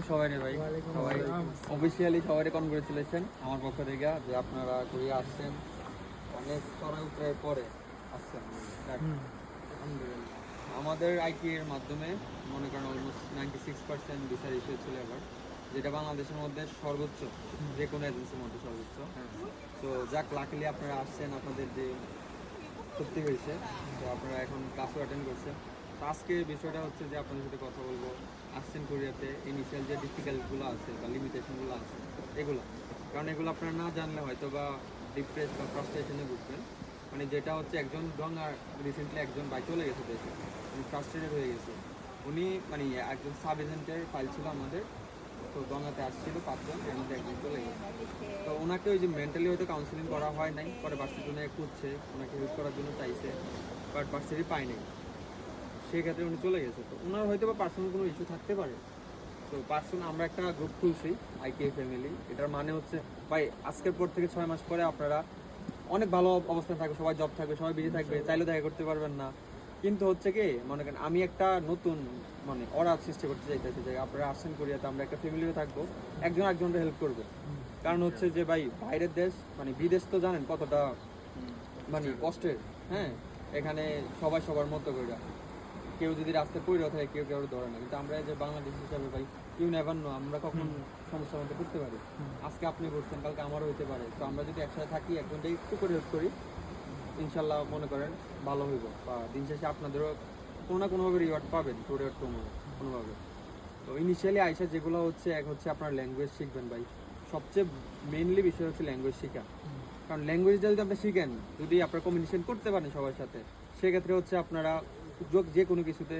সবাই ভাই, সবাই অফিসিয়ালি সবাই কনগ্রেচুলেশন আমার পক্ষ থেকে যে আপনারা কোরিয়া আসছেন, অনেক চড়াই উতরাইয়ের পরে আসছেন। আলহামদুলিল্লাহ আমাদের আইটি এর মাধ্যমে মনে করেন অলমোস্ট 96% ভিসার ইস্যু ছিল এবার, যেটা বাংলাদেশের মধ্যে সর্বোচ্চ, যে কোনো এজেন্সির মধ্যে সর্বোচ্চ। তো যাক, লাকিলি আপনারা আসছেন, আপনাদের যে সত্যি হয়েছে, তো আপনারা এখন ক্লাসও অ্যাটেন্ড করছেন। তো আজকে বিষয়টা হচ্ছে যে আপনাদের সাথে কথা বলবো আসছেন কোরিয়াতে ইনিশিয়াল যে ডিফিকাল্টগুলো আছে বা লিমিটেশনগুলো আছে এগুলো, কারণ এগুলো আপনারা না জানলে হয়তো বা ডিপ্রেস বা ফ্রাস্ট্রেশনে বুঝবেন। মানে যেটা হচ্ছে একজন আর রিসেন্টলি একজন ভাই চলে গেছে দেশে, উনি ফ্রাস্ট্রেটেড হয়ে গেছে। উনি মানে একজন সাব এজেন্টের ফাইল ছিল আমাদের, তো গঙ্গাতে আসছিল 5 জন, এর মধ্যে একজন চলে গেছে। তো ওনাকে ওই যে মেন্টালি হয়তো কাউন্সিলিং করা হয় নাই, পরে ভার্সিটি জন্য খুঁজছে, ওনাকে হেল্প করার জন্য চাইছে, বাট ভার্সিটি পায় নাই, সেক্ষেত্রে উনি চলে গেছে। তো ওনার হয়তো বা পার্সোনাল কোনো ইস্যু থাকতে পারে। তো পার্সোনাল আমরা একটা গ্রুপ খুলছি আইকে ফ্যামিলি, এটার মানে হচ্ছে ভাই আজকের পর থেকে 6 মাস পরে আপনারা অনেক ভালো অবস্থায় থাকবে, সবাই জব থাকবে, সবাই বিজি থাকবে, চাইলেও দেখা করতে পারবেন না। কিন্তু হচ্ছে কি মনে করেন আমি একটা নতুন মানে ওরা সৃষ্টি করতে চাইতেছি যে আপনারা আসেন কোরিয়াতে, আমরা একটা ফ্যামিলিও থাকবো, একজন একজনকে হেল্প করবো। কারণ হচ্ছে যে ভাই বাইরের দেশ মানে বিদেশ তো জানেন কতটা মানে কষ্টের। হ্যাঁ, এখানে সবাই সবার মতো করে, কেউ যদি রাস্তায় পড়ে থাকে কেউ কেউ ধরে না, কিন্তু আমরা যে বাংলাদেশ হিসাবে ভাই কেউ নেভার নো, আমরা কখন সমস্যার মধ্যে পড়তে পারি। আজকে আপনি বলছেন, কালকে আমারও হইতে পারে। তো আমরা যদি একসাথে থাকি, একজনটা একটু করে হেল্প করি, ইনশাল্লাহ মনে করেন ভালো হইব, বা দিন শেষে আপনাদেরও কোনো না কোনোভাবে রিওয়ার্ড পাবেন, রিওয়ার্ড কোনোভাবে। তো ইনিশিয়ালি আইসা যেগুলো হচ্ছে, এক হচ্ছে আপনার ল্যাঙ্গুয়েজ শিখবেন ভাই, সবচেয়ে মেইনলি বিষয় হচ্ছে ল্যাঙ্গুয়েজ শেখা। কারণ ল্যাঙ্গুয়েজটা যদি আপনি শিখেন, যদি আপনারা কমিউনিকেশন করতে পারেন সবার সাথে, সেক্ষেত্রে হচ্ছে আপনারা যে কোনো কিছুতে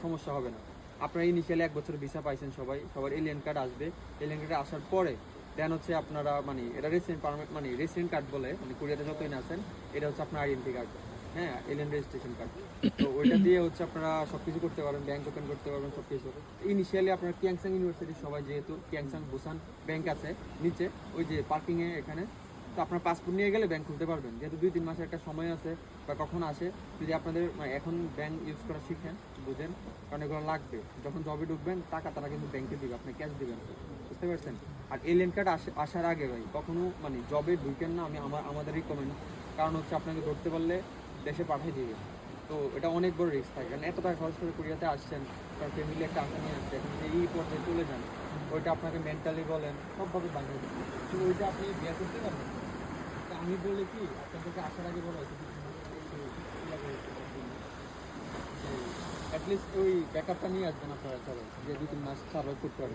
সমস্যা হবে না। আপনারা ইনিশিয়ালি 1 বছর ভিসা পাইছেন, সবার এলিয়েন কার্ড আসবে। এলিয়েন কার্ডে আসার পরে দেন হচ্ছে আপনারা মানে এটা রেসিডেন্ট পারমিট মানে রেসিডেন্ট কার্ড বলে, মানে কোরিয়াতে যতই না আছেন, এটা হচ্ছে আপনার আইডেন্টি কার্ড। হ্যাঁ, এলিয়েন রেজিস্ট্রেশন কার্ড। তো ওইটা দিয়ে হচ্ছে আপনারা সবকিছু করতে পারবেন, ব্যাংক ওপেন করতে পারবেন, সবকিছু। ইনিশিয়ালি আপনার কিয়াংসাং ইউনিভার্সিটি সবাই, যেহেতু কিয়াংসাং বুসান ব্যাংক আছে নিচে ওই যে পার্কিংয়ে এখানে, তো আপনার পাসপোর্ট নিয়ে গেলে ব্যাংক খুলতে পারবেন। যেহেতু 2-3 মাসের একটা সময় আছে, বা কখন আসে, যদি আপনাদের মানে এখন ব্যাংক ইউজ করা শিখেন, বুঝেন, কারণ এগুলো লাগবে। যখন জবে ঢুকবেন টাকা তারা কিন্তু ব্যাংকে দিবে, আপনি ক্যাশ দিবেন, বুঝতে পারছেন। আর এলিয়েন কার্ড আসার আগে ভাই কখনো মানে জবে ঢুকেন না, আমাদের রিকমেন্ড। কারণ হচ্ছে আপনাকে ধরতে পারলে দেশে পাঠিয়ে দিবে। তো এটা অনেক বড় রিস্ক থাকে, কারণ এত টাকা খরচ করে কোরিয়াতে আসছেন, তার ফ্যামিলি একটা আশা নিয়ে আসছে, এখন যদি এই পর্যায়ে চলে যান, ওইটা আপনাকে মেন্টালি বলেন সবভাবে বানিয়ে দেবে। কিন্তু ওইটা আপনি বিয়ে করতে পারবেন। তা আমি বলি কি, আপনাদেরকে আসার আগে বলা হয়েছে অ্যাটলিস্ট ওই ব্যাকআপটা নিয়ে আসবেন আপনারা সবাই, যে 2-3 মাস সার্ভাইভ করতে পারবেন।